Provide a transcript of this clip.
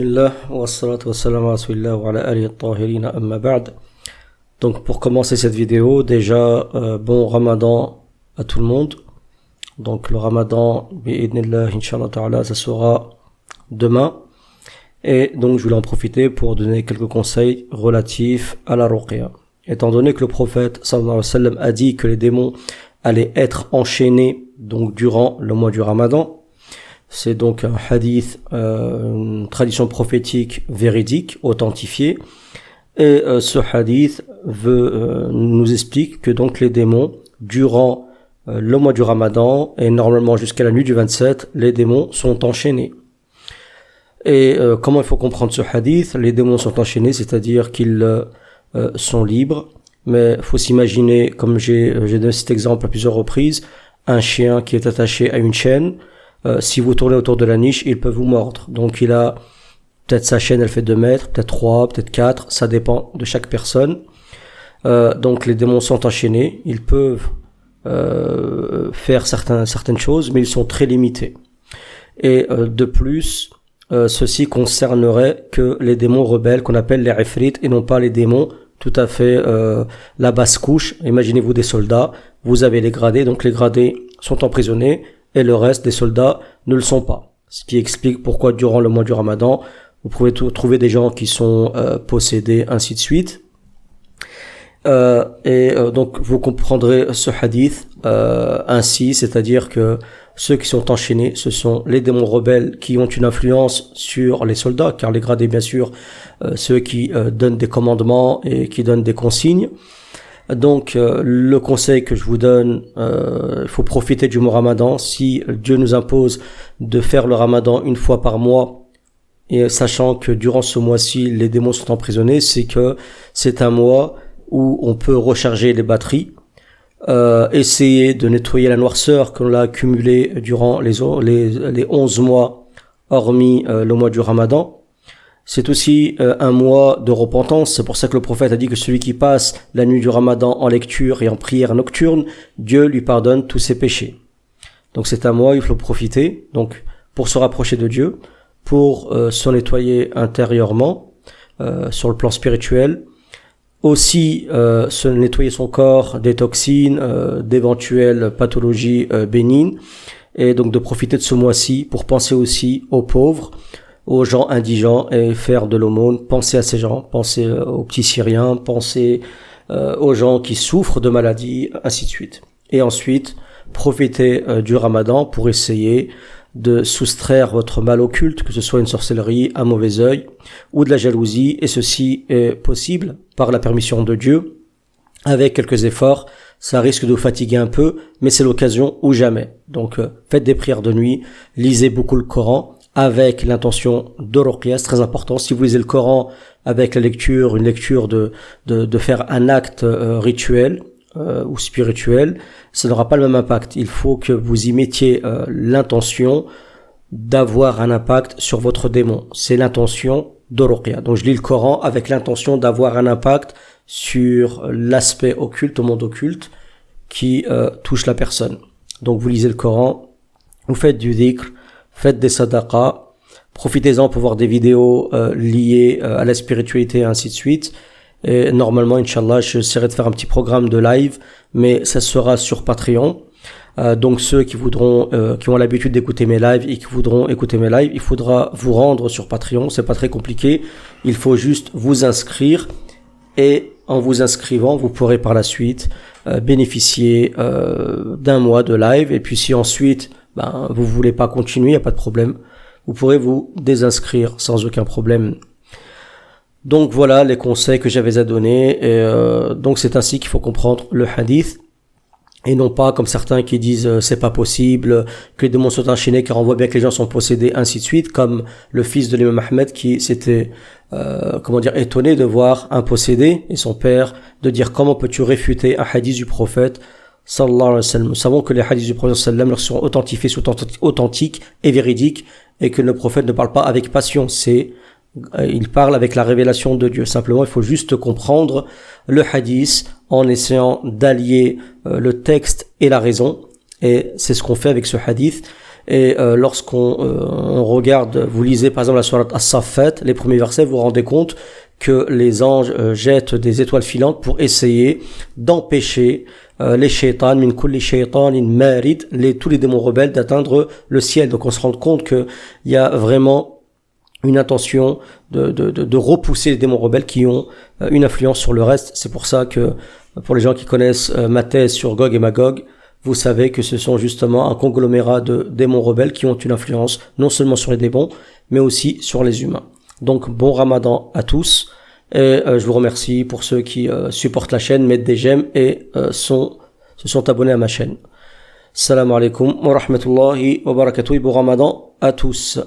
Bismillah, wa salatu wa salam wa rasulillah wa ala alihi at-tahirina amma ba'd. Donc pour commencer cette vidéo, déjà bon Ramadan à tout le monde. Donc le Ramadan, bi'idnillah, inshallah ta'ala, ça sera demain. Et donc je voulais en profiter pour donner quelques conseils relatifs à la ruqya. Étant donné que le prophète sallallahu alayhi wa sallam a dit que les démons allaient être enchaînés donc durant le mois du Ramadan, c'est donc un hadith, une tradition prophétique véridique, authentifiée. Et ce hadith nous explique que donc les démons, durant le mois du Ramadan, et normalement jusqu'à la nuit du 27, les démons sont enchaînés. Et comment il faut comprendre ce hadith? Les démons sont enchaînés, c'est-à-dire qu'ils sont libres. Mais il faut s'imaginer, comme j'ai donné cet exemple à plusieurs reprises, un chien qui est attaché à une chaîne. Si vous tournez autour de la niche, il peut vous mordre. Donc il a peut-être sa chaîne, elle fait 2 mètres, peut-être 3, peut-être 4, ça dépend de chaque personne. Donc les démons sont enchaînés, ils peuvent faire certaines choses, mais ils sont très limités. Et de plus, ceci concernerait que les démons rebelles qu'on appelle les ifrit et non pas les démons tout à fait la basse couche. Imaginez-vous des soldats, vous avez les gradés, donc les gradés sont emprisonnés, et le reste des soldats ne le sont pas. Ce qui explique pourquoi durant le mois du Ramadan, vous pouvez trouver des gens qui sont possédés, ainsi de suite. Donc vous comprendrez ce hadith ainsi, c'est-à-dire que ceux qui sont enchaînés, ce sont les démons rebelles qui ont une influence sur les soldats, car les gradés, bien sûr, ceux qui donnent des commandements et qui donnent des consignes. Donc le conseil que je vous donne, il faut profiter du mois Ramadan. Si Dieu nous impose de faire le Ramadan une fois par mois, et sachant que durant ce mois-ci les démons sont emprisonnés, c'est que c'est un mois où on peut recharger les batteries, essayer de nettoyer la noirceur qu'on a accumulée durant les 11 mois, hormis le mois du Ramadan. C'est aussi un mois de repentance. C'est pour ça que le prophète a dit que celui qui passe la nuit du Ramadan en lecture et en prière nocturne, Dieu lui pardonne tous ses péchés. Donc c'est un mois, il faut profiter, donc pour se rapprocher de Dieu, pour se nettoyer intérieurement, sur le plan spirituel, aussi se nettoyer son corps des toxines, d'éventuelles pathologies bénignes, et donc de profiter de ce mois-ci pour penser aussi aux pauvres, aux gens indigents et faire de l'aumône. Pensez à ces gens, pensez aux petits Syriens, pensez aux gens qui souffrent de maladies, ainsi de suite. Et ensuite, profitez du Ramadan pour essayer de soustraire votre mal occulte, que ce soit une sorcellerie, un mauvais œil ou de la jalousie, et ceci est possible par la permission de Dieu, avec quelques efforts. Ça risque de vous fatiguer un peu, mais c'est l'occasion ou jamais. Donc faites des prières de nuit, lisez beaucoup le Coran, avec l'intention de ruqya, c'est très important. Si vous lisez le Coran avec la lecture, une lecture de faire un acte rituel ou spirituel, ça n'aura pas le même impact. Il faut que vous y mettiez l'intention d'avoir un impact sur votre démon. C'est l'intention de ruqya. Donc je lis le Coran avec l'intention d'avoir un impact sur l'aspect occulte, au monde occulte, qui touche la personne. Donc vous lisez le Coran, vous faites du dhikr, faites des sadaqas, profitez-en pour voir des vidéos liées à la spiritualité et ainsi de suite. Et normalement, Inch'Allah, j'essaierai de faire un petit programme de live, mais ça sera sur Patreon. Donc ceux qui voudront, qui ont l'habitude d'écouter mes lives et qui voudront écouter mes lives, il faudra vous rendre sur Patreon. C'est pas très compliqué. Il faut juste vous inscrire, et en vous inscrivant, vous pourrez par la suite bénéficier d'un mois de live. Et puis si ensuite vous voulez pas continuer, il n'y a pas de problème. Vous pourrez vous désinscrire sans aucun problème. Donc voilà les conseils que j'avais à donner. Et donc c'est ainsi qu'il faut comprendre le hadith. Et non pas comme certains qui disent c'est pas possible, que les démons sont enchaînés car on voit bien que les gens sont possédés, ainsi de suite, comme le fils de l'imam Ahmed qui s'était étonné de voir un possédé, et son père de dire comment peux-tu réfuter un hadith du prophète sallallahu alayhi wa sallam. Nous savons que les hadiths du prophète sallallahu alayhi wa sallam sont authentiques et véridiques, et que le prophète ne parle pas avec passion, il parle avec la révélation de Dieu. Simplement, il faut juste comprendre le hadith en essayant d'allier le texte et la raison, et c'est ce qu'on fait avec ce hadith. Et lorsqu'on on regarde, vous lisez par exemple la sourate As-Saffat, les premiers versets, vous vous rendez compte que les anges jettent des étoiles filantes pour essayer d'empêcher les shaytan, min kulli shaytanin marid, tous les démons rebelles d'atteindre le ciel. Donc on se rend compte que il y a vraiment une intention de repousser les démons rebelles qui ont une influence sur le reste. C'est pour ça que, pour les gens qui connaissent ma thèse sur Gog et Magog, vous savez que ce sont justement un conglomérat de démons rebelles qui ont une influence non seulement sur les démons, mais aussi sur les humains. Donc bon Ramadan à tous, et je vous remercie pour ceux qui supportent la chaîne, mettent des j'aime et se sont abonnés à ma chaîne. Salam alaikum wa rahmatullahi wa barakatuh, bon Ramadan à tous.